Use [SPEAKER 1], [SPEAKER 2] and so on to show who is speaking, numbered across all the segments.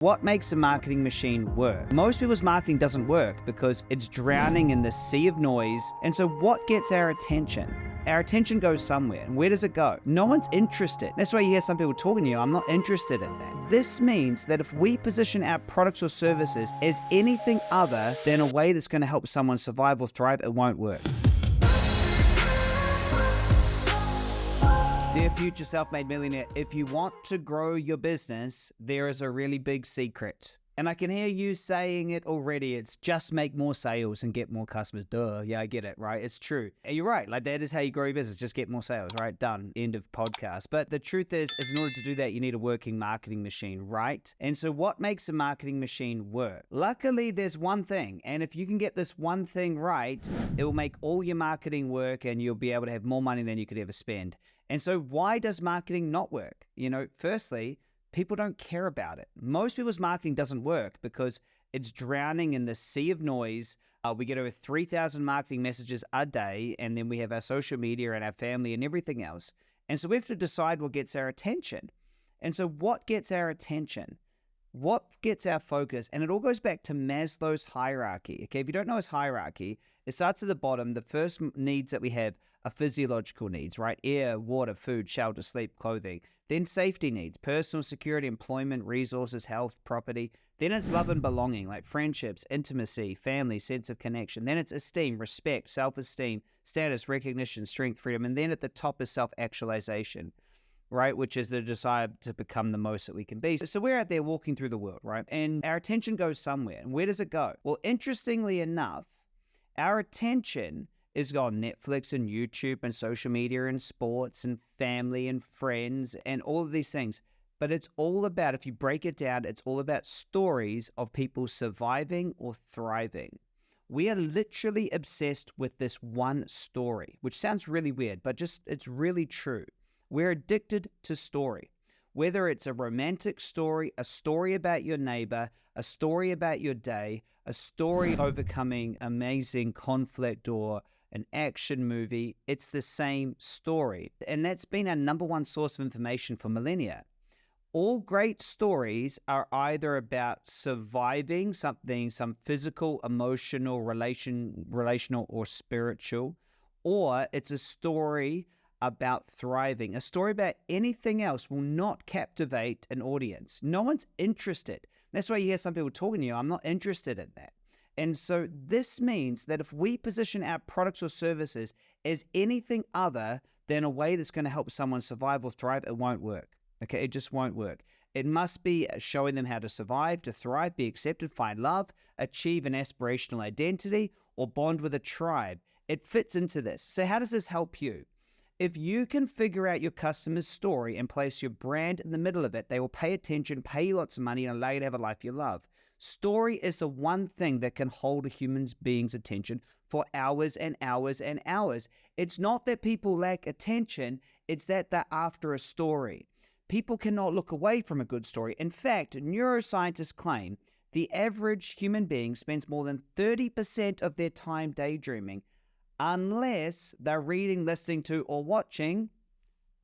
[SPEAKER 1] What makes a marketing machine work? Most people's marketing doesn't work because it's drowning in the sea of noise. And so what gets our attention? Our attention goes somewhere. And where does it go? No one's interested. That's why you hear some people talking to you, I'm not interested in that. This means that if we position our products or services as anything other than a way that's going to help someone survive or thrive, it won't work. Dear future self-made millionaire, if you want to grow your business, there is a really big secret. And I can hear you saying it already. It's just make more sales and get more customers. Duh. Yeah, I get it, right? It's true. And you're right. Like, that is how you grow your business. Just get more sales, right? Done. End of podcast. But the truth is in order to do that, you need a working marketing machine, right? And so what makes a marketing machine work? Luckily, there's one thing. And if you can get this one thing right, it will make all your marketing work and you'll be able to have more money than you could ever spend. And so why does marketing not work? Firstly, people don't care about it. Most people's marketing doesn't work because it's drowning in the sea of noise. We get over 3,000 marketing messages a day, and then we have our social media and our family and everything else. And so we have to decide what gets our attention. And so what gets our attention? What gets our focus? And it all goes back to Maslow's hierarchy. Okay, if you don't know his hierarchy, it starts at the bottom. The first needs that we have are physiological needs, right? Air, water, food, shelter, sleep, clothing. Then safety needs, personal security, employment, resources, health, property. Then it's love and belonging, like friendships, intimacy, family, sense of connection. Then it's esteem, respect, self-esteem, status, recognition, strength, freedom. And then at the top is self-actualization, right? Which is the desire to become the most that we can be. So we're out there walking through the world, right? And our attention goes somewhere. And where does it go? Well, interestingly enough, our attention is on Netflix and YouTube and social media and sports and family and friends and all of these things. But it's all about, if you break it down, it's all about stories of people surviving or thriving. We are literally obsessed with this one story, which sounds really weird, but it's really true. We're addicted to story. Whether it's a romantic story, a story about your neighbor, a story about your day, a story overcoming amazing conflict, or an action movie, it's the same story. And that's been our number one source of information for millennia. All great stories are either about surviving something, some physical, emotional, relational, or spiritual, or it's a story about thriving. A story about anything else will not captivate an audience. No one's interested. That's why you hear some people talking to you, I'm not interested in that. And so this means that if we position our products or services as anything other than a way that's going to help someone survive or thrive, it won't work. Okay, it just won't work. It must be showing them how to survive, to thrive, be accepted, find love, achieve an aspirational identity, or bond with a tribe. It fits into this. So how does this help you? If you can figure out your customer's story and place your brand in the middle of it, they will pay attention, pay you lots of money, and allow you to have a life you love. Story is the one thing that can hold a human being's attention for hours and hours and hours. It's not that people lack attention, it's that they're after a story. People cannot look away from a good story. In fact, neuroscientists claim the average human being spends more than 30% of their time daydreaming unless they're reading, listening to, or watching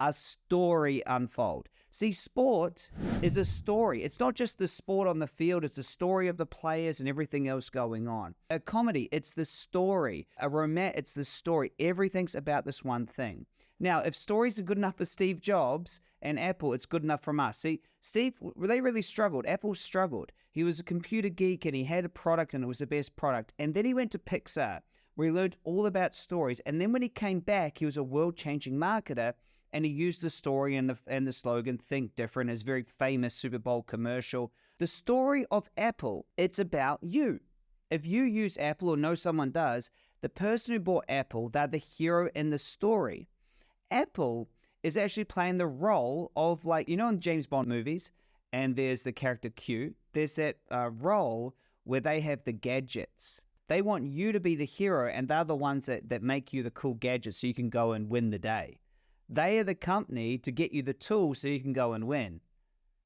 [SPEAKER 1] a story unfold. See, sport is a story. It's not just the sport on the field, it's the story of the players and everything else going on. A comedy, it's the story. A romance, it's the story. Everything's about this one thing. Now, if stories are good enough for Steve Jobs and Apple, it's good enough from us. See, Steve, they really struggled. Apple struggled. He was a computer geek and he had a product and it was the best product. And then he went to Pixar, where he learned all about stories. And then when he came back, he was a world-changing marketer, and he used the story and the slogan, Think Different, his very famous Super Bowl commercial. The story of Apple, it's about you. If you use Apple or know someone does, the person who bought Apple, they're the hero in the story. Apple is actually playing the role of, like, in James Bond movies, and there's the character Q, there's that role where they have the gadgets. They want you to be the hero, and they're the ones that make you the cool gadgets so you can go and win the day. They are the company to get you the tools so you can go and win.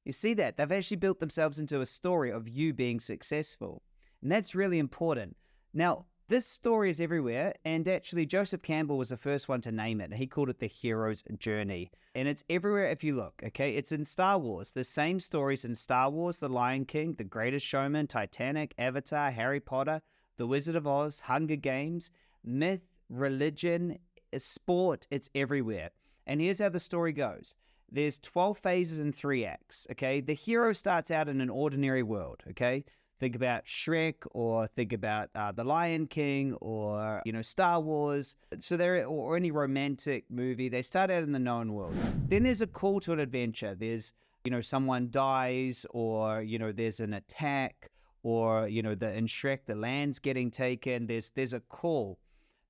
[SPEAKER 1] You see that? They've actually built themselves into a story of you being successful. And that's really important. Now, This story is everywhere, and actually Joseph Campbell was the first one to name it. He called it the hero's journey, and it's everywhere if you look, okay? It's in Star Wars. The same stories in Star Wars, The Lion King, The Greatest Showman, Titanic, Avatar, Harry Potter, The Wizard of Oz, Hunger Games, myth, religion, sport, it's everywhere. And here's how the story goes. There's 12 phases and 3 acts, okay? The hero starts out in an ordinary world, okay? Think about Shrek, or think about The Lion King, or, Star Wars. So or any romantic movie, they start out in the known world. Then there's a call to an adventure. There's, someone dies, or, there's an attack, or, in Shrek, the land's getting taken. There's a call.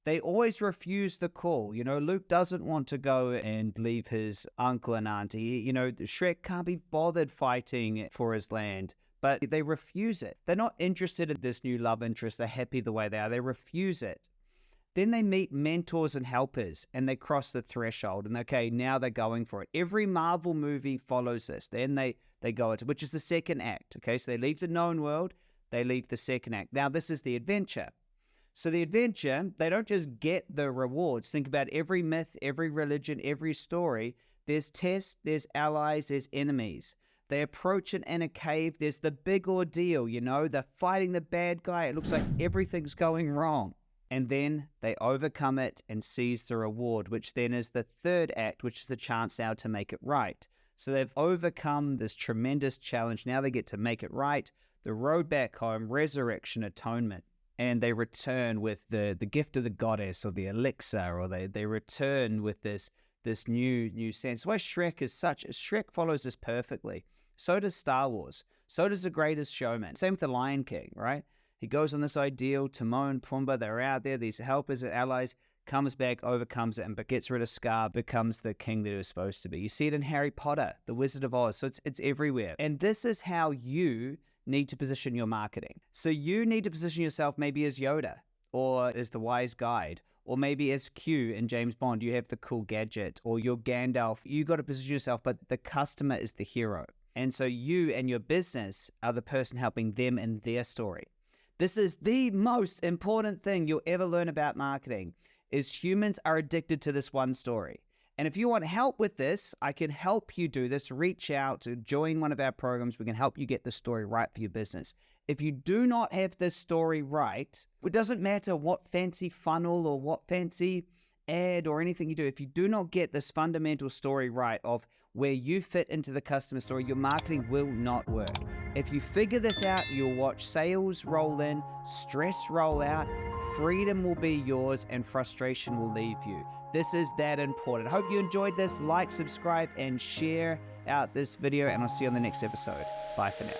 [SPEAKER 1] They always refuse the call. Luke doesn't want to go and leave his uncle and auntie. Shrek can't be bothered fighting for his land, but they refuse it. They're not interested in this new love interest. They're happy the way they are. They refuse it. Then they meet mentors and helpers, and they cross the threshold. And okay, now they're going for it. Every Marvel movie follows this. Then they go into, which is the second act. Okay, so they leave the known world. They leave the second act. Now this is the adventure. So the adventure, they don't just get the rewards. Think about every myth, every religion, every story. There's tests, there's allies, there's enemies. They approach it in a cave. There's the big ordeal, they're fighting the bad guy. It looks like everything's going wrong. And then they overcome it and seize the reward, which then is the third act, which is the chance now to make it right. So they've overcome this tremendous challenge. Now they get to make it right. The road back home, resurrection, atonement. And they return with the gift of the goddess, or the elixir, or they return with this new sense. Why Shrek follows this perfectly. So does Star Wars. So does The Greatest Showman. Same with The Lion King, right? He goes on this ideal. Timon, Pumbaa, they're out there. These helpers and allies, comes back, overcomes it, and gets rid of Scar, becomes the king that he was supposed to be. You see it in Harry Potter, The Wizard of Oz. So it's everywhere. And this is how you need to position your marketing. So you need to position yourself maybe as Yoda, or as the wise guide, or maybe as Q in James Bond. You have the cool gadget, or you're Gandalf. You got to position yourself, but the customer is the hero. And so you and your business are the person helping them in their story. This is the most important thing you'll ever learn about marketing, is humans are addicted to this one story. And if you want help with this, I can help you do this. Reach out to join one of our programs. We can help you get the story right for your business. If you do not have this story right, it doesn't matter what fancy funnel or what fancy ad or anything you do. If you do not get this fundamental story right of where you fit into the customer story, your marketing will not work. If you figure this out, you'll watch sales roll in, stress roll out, freedom will be yours, and frustration will leave you. This is that important. Hope you enjoyed this. Like, subscribe, and share out this video, and I'll see you on the next episode. Bye for now.